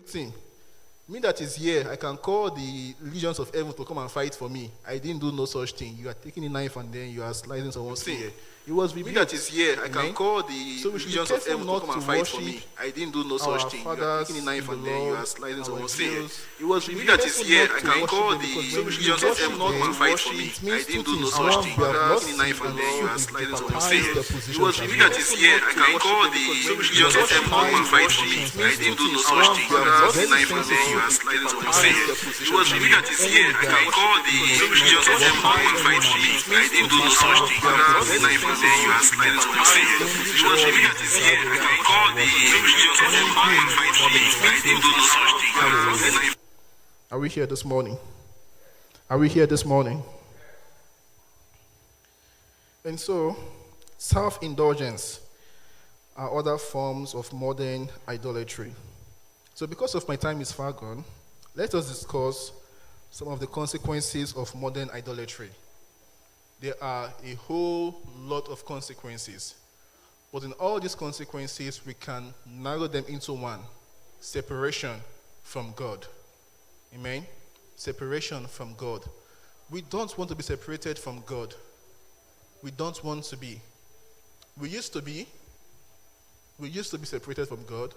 victim. Me that is here, I can call the legions of heaven to come and fight for me. I didn't do no such thing. You are taking a knife and then you are slicing someone's ear. It was rebuked. Me that is here, I can call the legions of heaven to come and fight for me. I didn't do no such thing. You are taking a knife and then you are slicing someone's ear. It was rebuked. Me that is here, I can call the legions of heaven to come and fight for me. I didn't do no such thing. You are taking a knife and then you are slicing someone's ear. It was rebuked. Me that is here, I can call the legions of heaven to come and fight for me. I didn't do no such thing. You are taking a knife and then you are slicing someone's ear. It was rebuked. That is here, I can call the legions of heaven to come and fight for me. I didn't do no such thing. You are taking a knife and then you are slicing. It was rebuked. That is here, I can call the legions of heaven to come and fight for me. I didn't do no such thing. Are we here this morning? Are we here this morning? And so, self-indulgence are other forms of modern idolatry. So because of my time is far gone, let us discuss some of the consequences of modern idolatry. There are a whole lot of consequences. But in all these consequences, we can narrow them into one: separation from God. Amen? Separation from God. We don't want to be separated from God. We don't want to be. We used to be separated from God,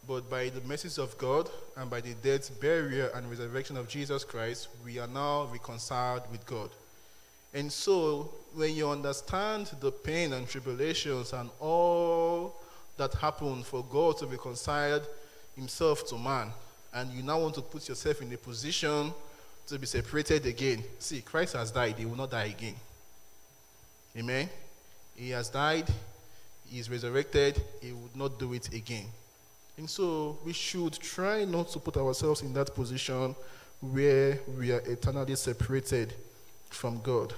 but by the mercies of God and by the death, burial, and resurrection of Jesus Christ, we are now reconciled with God. And so, when you understand the pain and tribulations and all that happened for God to reconcile himself to man, and you now want to put yourself in a position to be separated again. See, Christ has died. He will not die again. Amen? He has died. He is resurrected. He would not do it again. And so, we should try not to put ourselves in that position where we are eternally separated from God.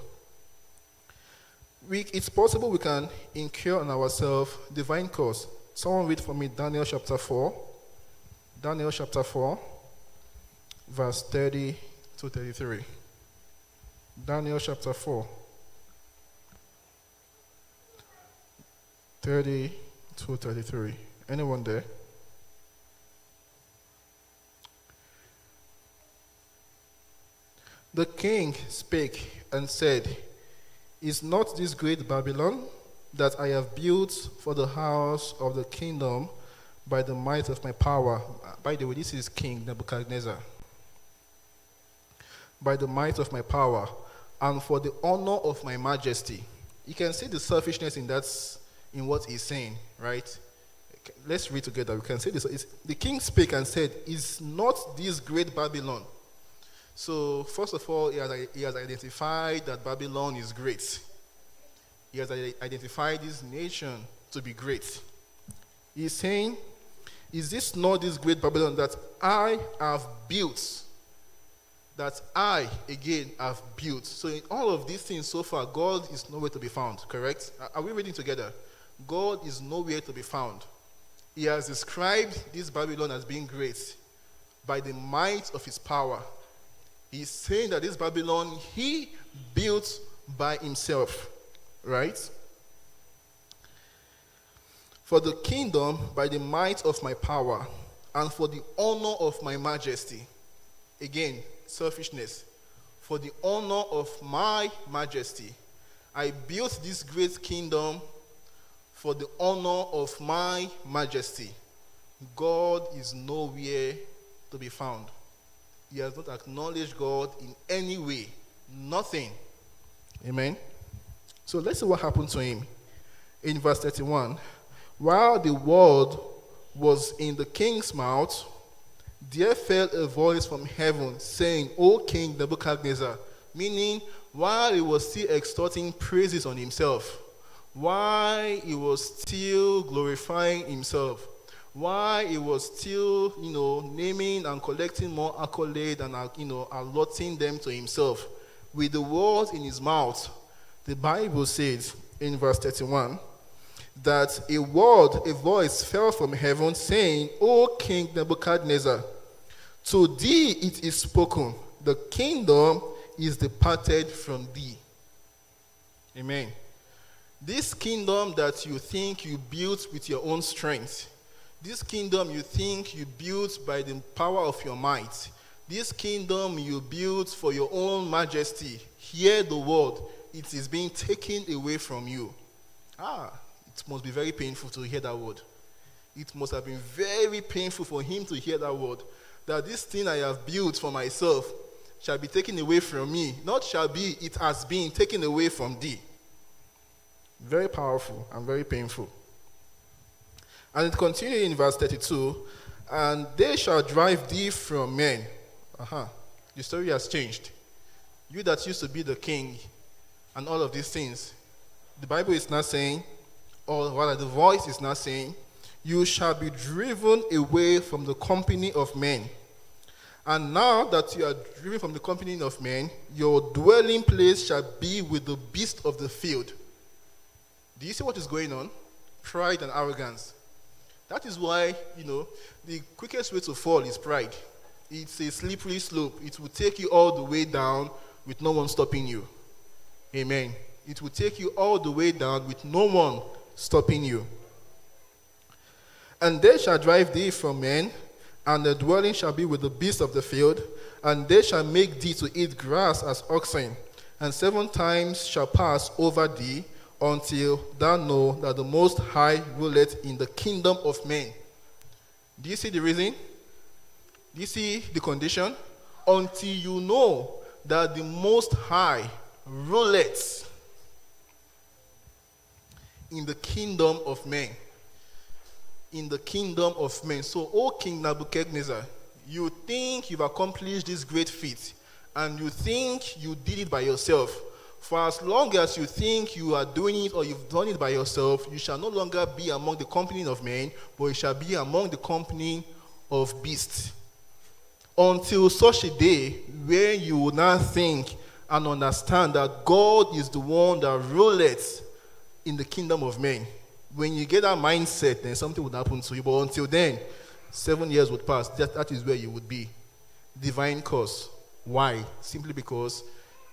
It's possible we can incur on ourselves divine curse. Someone read for me Daniel chapter 4. Daniel chapter 4, verse 30 to 33. Daniel chapter 4, 30 to 33. Anyone there? The king spake and said, Is not this great Babylon that I have built for the house of the kingdom by the might of my power? By the way, this is King Nebuchadnezzar. By the might of my power, and for the honor of my majesty. You can see the selfishness in what he's saying, right? Let's read together. We can see this. The king spake and said, Is not this great Babylon? So, first of all, he has identified that Babylon is great. He has identified this nation to be great. He's saying, Is this not this great Babylon that I have built? That I, again, have built. So, in all of these things so far, God is nowhere to be found, correct? Are we reading together? God is nowhere to be found. He has described this Babylon as being great by the might of his power. He's saying that this Babylon he built by himself, right? For the kingdom by the might of my power, and for the honor of my majesty. Again, selfishness. For the honor of my majesty. I built this great kingdom for the honor of my majesty. God is nowhere to be found. He has not acknowledged God in any way. Nothing. Amen. So let's see what happened to him. In verse 31, while the word was in the king's mouth, there fell a voice from heaven saying, O King Nebuchadnezzar, meaning while he was still extorting praises on himself, while he was still glorifying himself, why he was still, naming and collecting more accolades and, allotting them to himself. With the words in his mouth, the Bible says in verse 31, that a voice fell from heaven saying, O King Nebuchadnezzar, to thee it is spoken, the kingdom is departed from thee. Amen. This kingdom that you think you built with your own strength, This kingdom you think you built by the power of your might. This kingdom you built for your own majesty. Hear the word. It is being taken away from you. It must be very painful to hear that word. It must have been very painful for him to hear that word. That this thing I have built for myself shall be taken away from me. Not shall be, it has been taken away from thee. Very powerful and very painful. And it continues in verse 32, and they shall drive thee from men. The story has changed. You that used to be the king and all of these things, the Bible is not saying, or rather the voice is not saying, you shall be driven away from the company of men. And now that you are driven from the company of men, your dwelling place shall be with the beast of the field. Do you see what is going on? Pride and arrogance. That is why, the quickest way to fall is pride. It's a slippery slope. It will take you all the way down with no one stopping you. Amen. It will take you all the way down with no one stopping you. And they shall drive thee from men, and the dwelling shall be with the beasts of the field, and they shall make thee to eat grass as oxen, and 7 times shall pass over thee, until thou know that the Most High ruleth in the kingdom of men. Do you see the reason? Do you see the condition? Until you know that the Most High ruleth in the kingdom of men. In the kingdom of men. So, O King Nebuchadnezzar, you think you've accomplished this great feat, and you think you did it by yourself. For as long as you think you are doing it or you've done it by yourself, you shall no longer be among the company of men, but you shall be among the company of beasts. Until such a day where you will now think and understand that God is the one that ruleth in the kingdom of men. When you get that mindset, then something would happen to you. But until then, 7 years would pass. That is where you would be. Divine curse. Why? Simply because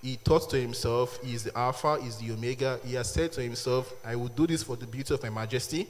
he thought to himself, he is the Alpha, he is the Omega. He has said to himself, I will do this for the beauty of my majesty.